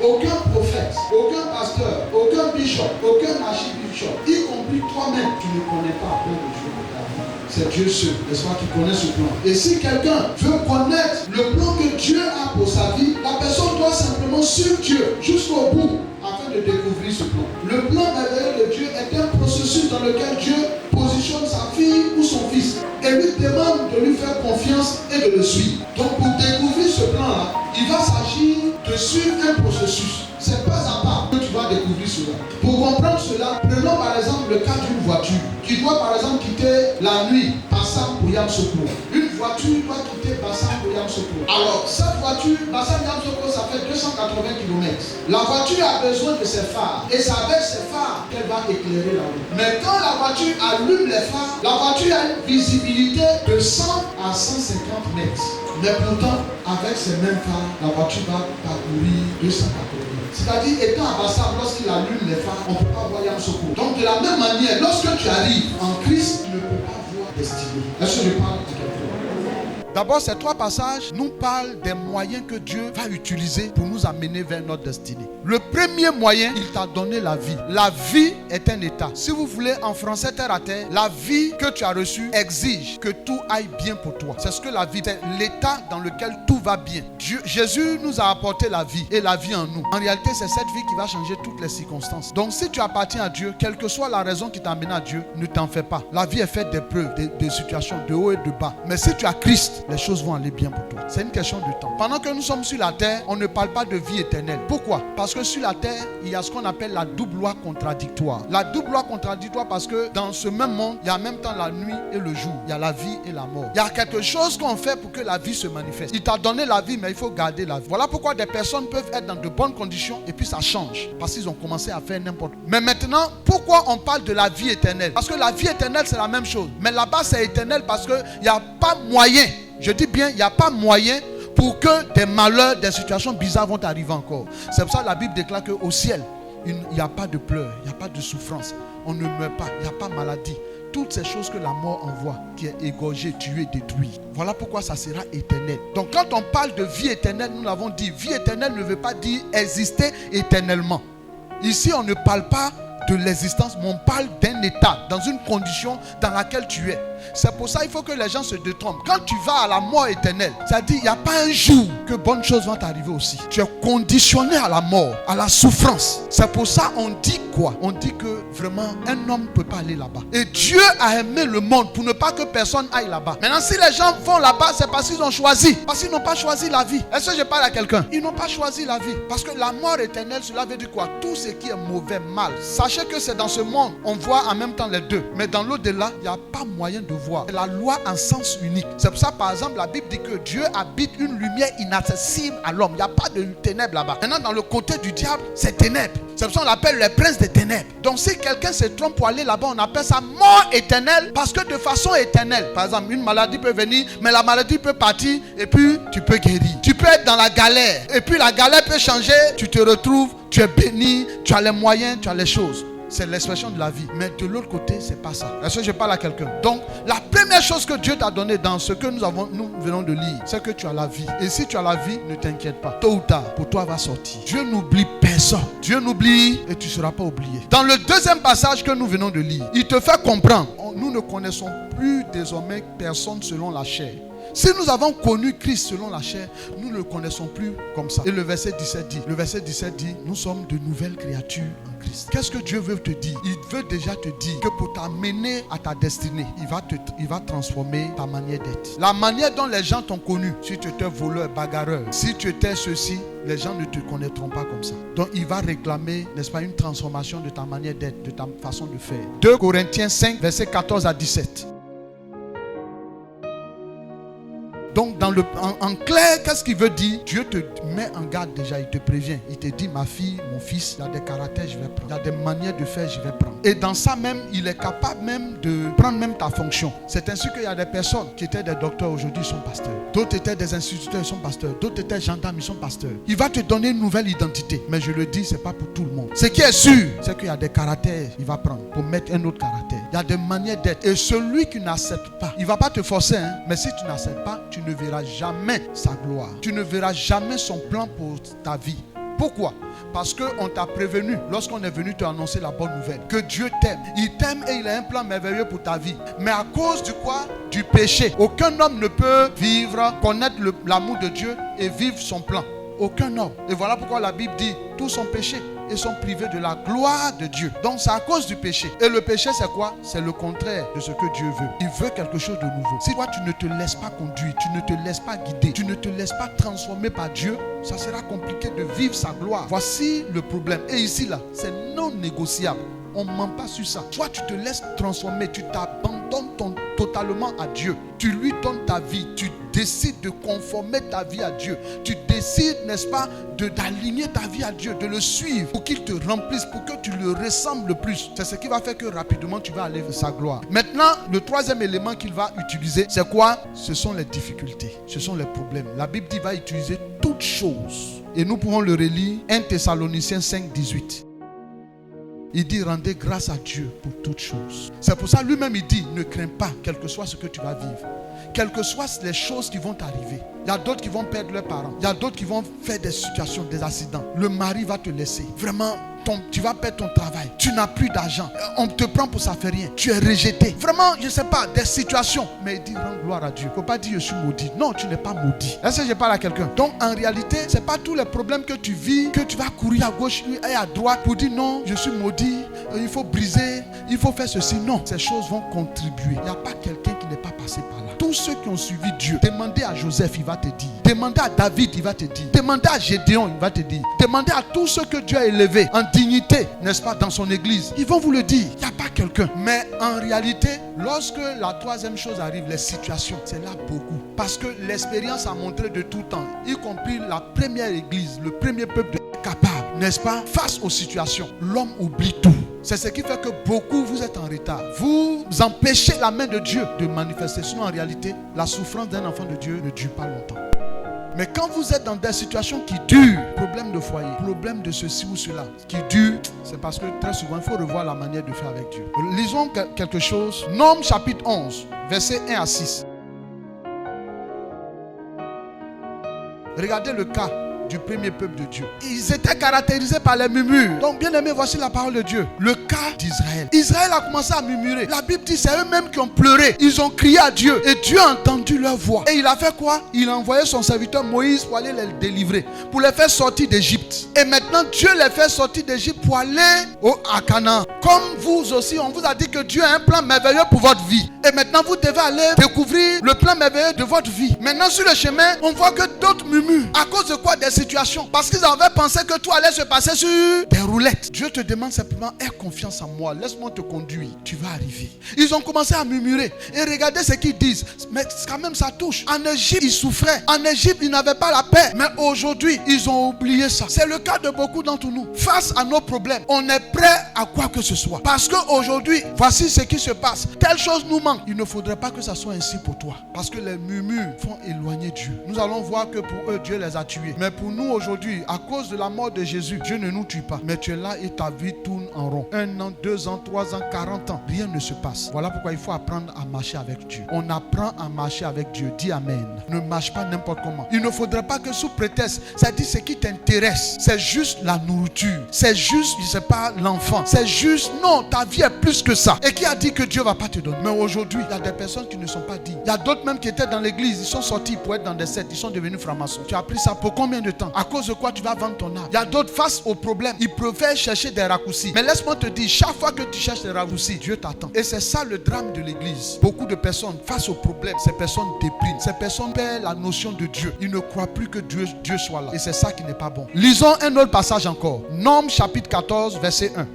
aucun prophète, aucun pasteur, aucun bishop, aucun archibishop, y compris toi-même, tu ne connais pas le plan de Dieu pour ta vie. C'est Dieu seul, n'est-ce pas, qui connaît ce plan. Et si quelqu'un veut connaître le plan que Dieu a pour sa vie, la personne doit simplement suivre Dieu jusqu'au bout afin de découvrir ce plan. Le plan merveilleux de Dieu est un processus dans lequel Dieu positionne sa fille ou son fils et lui demande de lui faire confiance et de le suivre. Donc pour découvrir ce plan-là, il va s'agir de suivre un processus. C'est pas à pas que tu vas découvrir cela. Pour comprendre cela, prenons par exemple le cas d'une voiture qui doit par exemple quitter la nuit Bassam pour Yamoussoukro. Une voiture doit quitter Bassam pour Yamoussoukro. Alors cette voiture, Bassam Yamoussoukro, ça fait 280 km. La voiture a besoin de ses phares et c'est avec ses phares qu'elle va éclairer la route. Mais quand la voiture allume les phares, la voiture a une visibilité de 100 à 150 mètres. Mais pourtant, avec ces mêmes phares, la voiture va parcourir 280 mètres. C'est-à-dire, étant à Bassam, lorsqu'il allume les phares, on ne peut pas voir Yamoussoukro. Donc, de la même manière, lorsque tu arrives en Christ, tu ne peux pas voir destinée. Est-ce que je parle à quelqu'un? D'abord, ces trois passages nous parlent des moyens que Dieu va utiliser pour nous amener vers notre destinée. Le premier moyen, il t'a donné la vie. La vie est un état. Si vous voulez, en français terre à terre, la vie que tu as reçue exige que tout aille bien pour toi. C'est ce que la vie, c'est l'état dans lequel tout va bien. Jésus nous a apporté la vie et la vie en nous. En réalité, c'est cette vie qui va changer toutes les circonstances. Donc, si tu appartiens à Dieu, quelle que soit la raison qui t'a amené à Dieu, ne t'en fais pas. La vie est faite d'épreuves, de situations, de haut et de bas. Mais si tu as Christ, les choses vont aller bien pour toi. C'est une question de temps. Pendant que nous sommes sur la terre, on ne parle pas de vie éternelle. Pourquoi? Parce que sur la terre, il y a ce qu'on appelle la double loi contradictoire. La double loi contradictoire parce que dans ce même monde, il y a en même temps la nuit et le jour. Il y a la vie et la mort. Il y a quelque chose qu'on fait pour que la vie se manifeste. Il t'a donné la vie, mais il faut garder la vie. Voilà pourquoi des personnes peuvent être dans de bonnes conditions et puis ça change. Parce qu'ils ont commencé à faire n'importe quoi. Mais maintenant, pourquoi on parle de la vie éternelle? Parce que la vie éternelle, c'est la même chose. Mais là-bas, c'est éternel parce qu'il n'y a pas moyen. Je dis bien, il n'y a pas moyen pour que des malheurs, des situations bizarres vont arriver encore. C'est pour ça que la Bible déclare qu'au ciel, il n'y a pas de pleurs, il n'y a pas de souffrance. On ne meurt pas, il n'y a pas maladie. Toutes ces choses que la mort envoie, qui est égorgé, tué, détruit. Voilà pourquoi ça sera éternel. Donc quand on parle de vie éternelle, nous l'avons dit, vie éternelle ne veut pas dire exister éternellement. Ici, on ne parle pas de l'existence, mais on parle d'un état, dans une condition dans laquelle tu es. C'est pour ça qu'il faut que les gens se détrompent. Quand tu vas à la mort éternelle, ça dit il n'y a pas un jour que bonnes choses vont t'arriver aussi. Tu es conditionné à la mort, à la souffrance. C'est pour ça on dit quoi? On dit que vraiment un homme ne peut pas aller là-bas. Et Dieu a aimé le monde pour ne pas que personne aille là-bas. Maintenant si les gens vont là-bas, c'est parce qu'ils ont choisi. Parce qu'ils n'ont pas choisi la vie. Est-ce que je parle à quelqu'un? Ils n'ont pas choisi la vie. Parce que la mort éternelle, cela veut dire quoi? Tout ce qui est mauvais, mal. Sachez que c'est dans ce monde, on voit en même temps les deux. Mais dans l'au-delà, il n'y a pas moyen de voir. C'est la loi en sens unique. C'est pour ça, par exemple, la Bible dit que Dieu habite une lumière inaccessible à l'homme. Il n'y a pas de ténèbres là-bas. Maintenant, dans le côté du diable, c'est ténèbres. C'est pour ça qu'on l'appelle le prince des ténèbres. Donc, si quelqu'un se trompe pour aller là-bas, on appelle ça mort éternelle. Parce que de façon éternelle, par exemple, une maladie peut venir, mais la maladie peut partir et puis tu peux guérir. Tu peux être dans la galère et puis la galère peut changer. Tu te retrouves, tu es béni, tu as les moyens, tu as les choses. C'est l'expression de la vie. Mais de l'autre côté, c'est pas ça. Est-ce que je parle à quelqu'un? Donc, la première chose que Dieu t'a donnée dans ce que nous venons de lire, c'est que tu as la vie. Et si tu as la vie, ne t'inquiète pas. Tôt ou tard, pour toi va sortir. Dieu n'oublie personne. Dieu n'oublie et tu ne seras pas oublié. Dans le deuxième passage que nous venons de lire, il te fait comprendre. Nous ne connaissons plus désormais personne selon la chair. Si nous avons connu Christ selon la chair, nous ne le connaissons plus comme ça. Et le verset 17 dit, nous sommes de nouvelles créatures en Christ. Qu'est-ce que Dieu veut te dire? Il veut déjà te dire que pour t'amener à ta destinée, il va transformer ta manière d'être. La manière dont les gens t'ont connu, si tu étais voleur, bagarreur, si tu étais ceci, les gens ne te connaîtront pas comme ça. Donc il va réclamer, n'est-ce pas, une transformation de ta manière d'être, de ta façon de faire. 2 Corinthiens 5, versets 14 à 17. Donc en clair, qu'est-ce qu'il veut dire? Dieu te met en garde déjà, il te prévient. Il te dit, ma fille, mon fils, il y a des caractères, je vais prendre. Il y a des manières de faire, je vais prendre. Et dans ça même, il est capable même de prendre même ta fonction. C'est ainsi qu'il y a des personnes qui étaient des docteurs, aujourd'hui ils sont pasteurs. D'autres étaient des instituteurs, ils sont pasteurs. D'autres étaient gendarmes, ils sont pasteurs. Il va te donner une nouvelle identité. Mais je le dis, ce n'est pas pour tout le monde. Ce qui est sûr, c'est qu'il y a des caractères, il va prendre pour mettre un autre caractère. Il y a des manières d'être. Et celui qui n'accepte pas, il ne va pas te forcer, mais si tu n'acceptes pas, tu ne verras jamais sa gloire. Tu ne verras jamais son plan pour ta vie. Pourquoi? Parce qu'on t'a prévenu lorsqu'on est venu te annoncer la bonne nouvelle. Que Dieu t'aime. Il t'aime et il a un plan merveilleux pour ta vie. Mais à cause de quoi? Du péché. Aucun homme ne peut vivre, connaître l'amour de Dieu et vivre son plan. Aucun homme. Et voilà pourquoi la Bible dit, tous sont péchés et sont privés de la gloire de Dieu. Donc c'est à cause du péché. Et le péché c'est quoi? C'est le contraire de ce que Dieu veut. Il veut quelque chose de nouveau. Si toi tu ne te laisses pas conduire, tu ne te laisses pas guider, tu ne te laisses pas transformer par Dieu, ça sera compliqué de vivre sa gloire. Voici le problème. Et ici là, c'est non négociable. On ne ment pas sur ça. Soit tu te laisses transformer, tu t'abandonnes totalement à Dieu. Tu lui donnes ta vie. Tu décides de conformer ta vie à Dieu. Tu décides, n'est-ce pas, d'aligner ta vie à Dieu, de le suivre pour qu'il te remplisse, pour que tu le ressembles plus. C'est ce qui va faire que rapidement tu vas aller vers sa gloire. Maintenant, le troisième élément qu'il va utiliser, c'est quoi? Ce sont les difficultés. Ce sont les problèmes. La Bible dit qu'il va utiliser toutes choses. Et nous pouvons le relire. 1 Thessaloniciens 5, 18. Il dit rendez grâce à Dieu pour toutes choses. C'est pour ça lui-même il dit ne crains pas quel que soit ce que tu vas vivre. Quelles que soient les choses qui vont t'arriver. Il y a d'autres qui vont perdre leurs parents. Il y a d'autres qui vont faire des situations, des accidents. Le mari va te laisser. Vraiment, tu vas perdre ton travail. Tu n'as plus d'argent. On te prend pour ça fait rien. Tu es rejeté. Vraiment, je ne sais pas, des situations. Mais il dit rends gloire à Dieu. Il ne faut pas dire je suis maudit. Non, tu n'es pas maudit. Est-ce que je parle à quelqu'un? Donc en réalité, ce n'est pas tous les problèmes que tu vis, que tu vas courir à gauche et à droite pour dire non, je suis maudit, il faut briser, il faut faire ceci. Non, ces choses vont contribuer. Il n'y a pas quelqu'un qui n'est pas passé par là. Tous ceux qui ont suivi Dieu, demandez à Joseph, il va te dire. Demandez à David, il va te dire. Demandez à Gédéon, il va te dire. Demandez à tous ceux que Dieu a élevés en dignité, n'est-ce pas, dans son église. Ils vont vous le dire. Il n'y a pas quelqu'un. Mais en réalité, lorsque la troisième chose arrive, les situations, c'est là beaucoup. Parce que l'expérience a montré de tout temps, y compris la première église, le premier peuple capable, n'est-ce pas, face aux situations. L'homme oublie tout. C'est ce qui fait que beaucoup vous êtes en retard. Vous empêchez la main de Dieu de manifester. Sinon en réalité, la souffrance d'un enfant de Dieu ne dure pas longtemps. Mais quand vous êtes dans des situations qui durent, problème de foyer, problème de ceci ou cela, qui durent, c'est parce que très souvent, il faut revoir la manière de faire avec Dieu. Lisons quelque chose. Nombres chapitre 11, versets 1 à 6. Regardez le cas du premier peuple de Dieu. Ils étaient caractérisés par les murmures. Donc bien aimé, voici la parole de Dieu. Le cas d'Israël. Israël a commencé à murmurer. La Bible dit c'est eux-mêmes qui ont pleuré. Ils ont crié à Dieu et Dieu a entendu leur voix. Et il a fait quoi? Il a envoyé son serviteur Moïse pour aller les délivrer, pour les faire sortir d'Égypte. Et maintenant Dieu les fait sortir d'Égypte pour aller à Canaan. Comme vous aussi, on vous a dit que Dieu a un plan merveilleux pour votre vie. Et maintenant vous devez aller découvrir le plan merveilleux de votre vie. Maintenant sur le chemin, on voit que d'autres murmurent. À cause de quoi? Des situations. Parce qu'ils avaient pensé que tout allait se passer sur des roulettes. Dieu te demande simplement, aie confiance en moi, laisse-moi te conduire, tu vas arriver. Ils ont commencé à murmurer et regardez ce qu'ils disent. Mais quand même ça touche. En Égypte ils souffraient, en Égypte ils n'avaient pas la paix. Mais aujourd'hui ils ont oublié ça. C'est le cas de beaucoup d'entre nous. Face à nos problèmes, on est prêt à quoi que ce soit. Parce qu'aujourd'hui, voici ce qui se passe. Telle chose nous manque. Il ne faudrait pas que ça soit ainsi pour toi. Parce que les murmures font éloigner Dieu. Nous allons voir que pour eux Dieu les a tués. Mais pour nous aujourd'hui, à cause de la mort de Jésus, Dieu ne nous tue pas. Mais tu es là et ta vie tourne en rond. 1 an, 2 ans, 3 ans, 40 ans. Rien ne se passe. Voilà pourquoi il faut apprendre à marcher avec Dieu. On apprend à marcher avec Dieu. Dis Amen. Ne marche pas n'importe comment. Il ne faudrait pas que sous prétexte, c'est-à-dire ce qui t'intéresse, c'est juste la nourriture. C'est juste, je ne sais pas, l'enfant. C'est juste, non, ta vie est plus que ça. Et qui a dit que Dieu ne va pas te donner? Mais aujourd'hui, il y a des personnes qui ne sont pas dignes. Il y a d'autres même qui étaient dans l'église. Ils sont sortis pour être dans des sectes. Ils sont devenus francs-maçons. Tu as pris ça pour combien de temps? À cause de quoi tu vas vendre ton âme? Il y a d'autres face au problème. Ils préfèrent chercher des raccourcis. Mais laisse-moi te dire, chaque fois que tu cherches des raccourcis, Dieu t'attend. Et c'est ça le drame de l'église. Beaucoup de personnes face au problème, ces personnes dépriment. Ces personnes perdent la notion de Dieu. Ils ne croient plus que Dieu soit là. Et c'est ça qui n'est pas bon. Lisons un autre passage encore. Nombres chapitre 14, verset 1.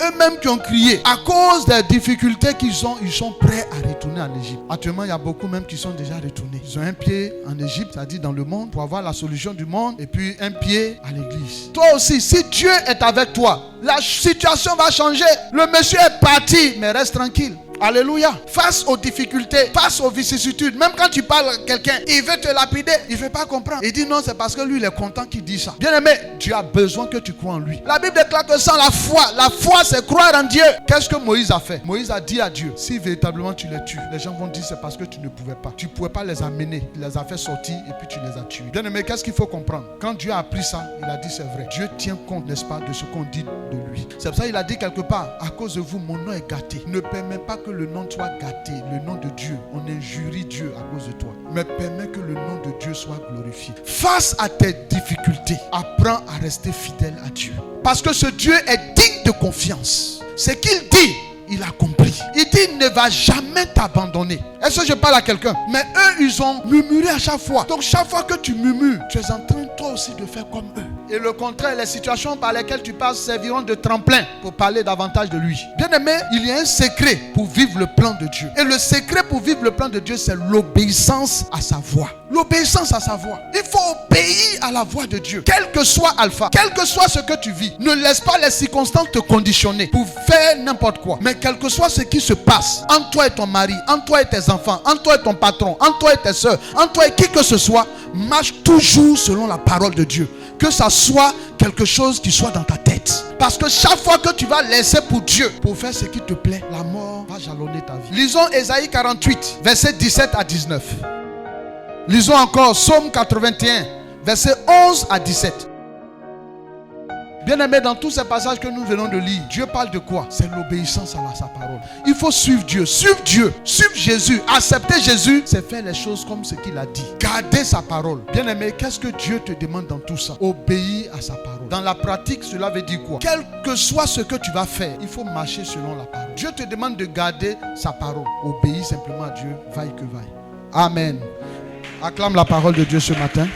Eux-mêmes qui ont crié à cause des difficultés qu'ils ont, ils sont prêts à retourner en Égypte. Actuellement, il y a beaucoup même qui sont déjà retournés. Ils ont un pied en Égypte, c'est-à-dire dans le monde, pour avoir la solution du monde, et puis un pied à l'église. Toi aussi, si Dieu est avec toi, la situation va changer. Le monsieur est parti, mais reste tranquille. Alléluia. Face aux difficultés, face aux vicissitudes, même quand tu parles à quelqu'un, il veut te lapider, il ne veut pas comprendre. Il dit non, c'est parce que lui, il est content qu'il dit ça. Bien aimé, tu as besoin que tu crois en lui. La Bible déclare que sans la foi c'est croire en Dieu. Qu'est-ce que Moïse a fait? Moïse a dit à Dieu, si véritablement tu les tues, les gens vont dire c'est parce que tu ne pouvais pas. Tu ne pouvais pas les amener, il les a fait sortir et puis tu les as tués. Bien aimé, qu'est-ce qu'il faut comprendre? Quand Dieu a appris ça, il a dit c'est vrai. Dieu tient compte, n'est-ce pas, de ce qu'on dit de lui. C'est pour ça qu'il a dit quelque part, à cause de vous, mon nom est gâté. Ne permets pas que le nom soit gâté, le nom de Dieu. On injurie Dieu à cause de toi. Mais permets que le nom de Dieu soit glorifié. Face à tes difficultés, apprends à rester fidèle à Dieu. Parce que ce Dieu est digne de confiance. Ce qu'il dit, il accomplit. Il dit, il ne va jamais t'abandonner. Est-ce que je parle à quelqu'un? Mais eux, ils ont murmuré à chaque fois. Donc chaque fois que tu murmures, tu es en train toi aussi de faire comme eux. Et le contraire, les situations par lesquelles tu passes serviront de tremplin pour parler davantage de lui. Bien aimé, il y a un secret pour vivre le plan de Dieu. Et le secret pour vivre le plan de Dieu, c'est l'obéissance à sa voix. L'obéissance à sa voix. Il faut obéir à la voix de Dieu. Quel que soit Alpha, quel que soit ce que tu vis, ne laisse pas les circonstances te conditionner pour faire n'importe quoi. Mais quel que soit ce qui se passe entre toi et ton mari, entre toi et tes enfants, entre toi et ton patron, entre toi et tes soeurs, entre toi et qui que ce soit, marche toujours selon la parole de Dieu. Que ça soit quelque chose qui soit dans ta tête. Parce que chaque fois que tu vas laisser pour Dieu, pour faire ce qui te plaît, la mort va jalonner ta vie. Lisons Ésaïe 48, versets 17 à 19. Lisons encore Psaume 81, versets 11 à 17. Bien aimé, dans tous ces passages que nous venons de lire, Dieu parle de quoi? C'est l'obéissance à sa parole. Il faut suivre Dieu, suivre Jésus, accepter Jésus, c'est faire les choses comme ce qu'il a dit. Garder sa parole. Bien aimé, qu'est-ce que Dieu te demande dans tout ça? Obéir à sa parole. Dans la pratique, cela veut dire quoi? Quel que soit ce que tu vas faire, il faut marcher selon la parole. Dieu te demande de garder sa parole. Obéis simplement à Dieu, vaille que vaille. Amen. Acclame la parole de Dieu ce matin.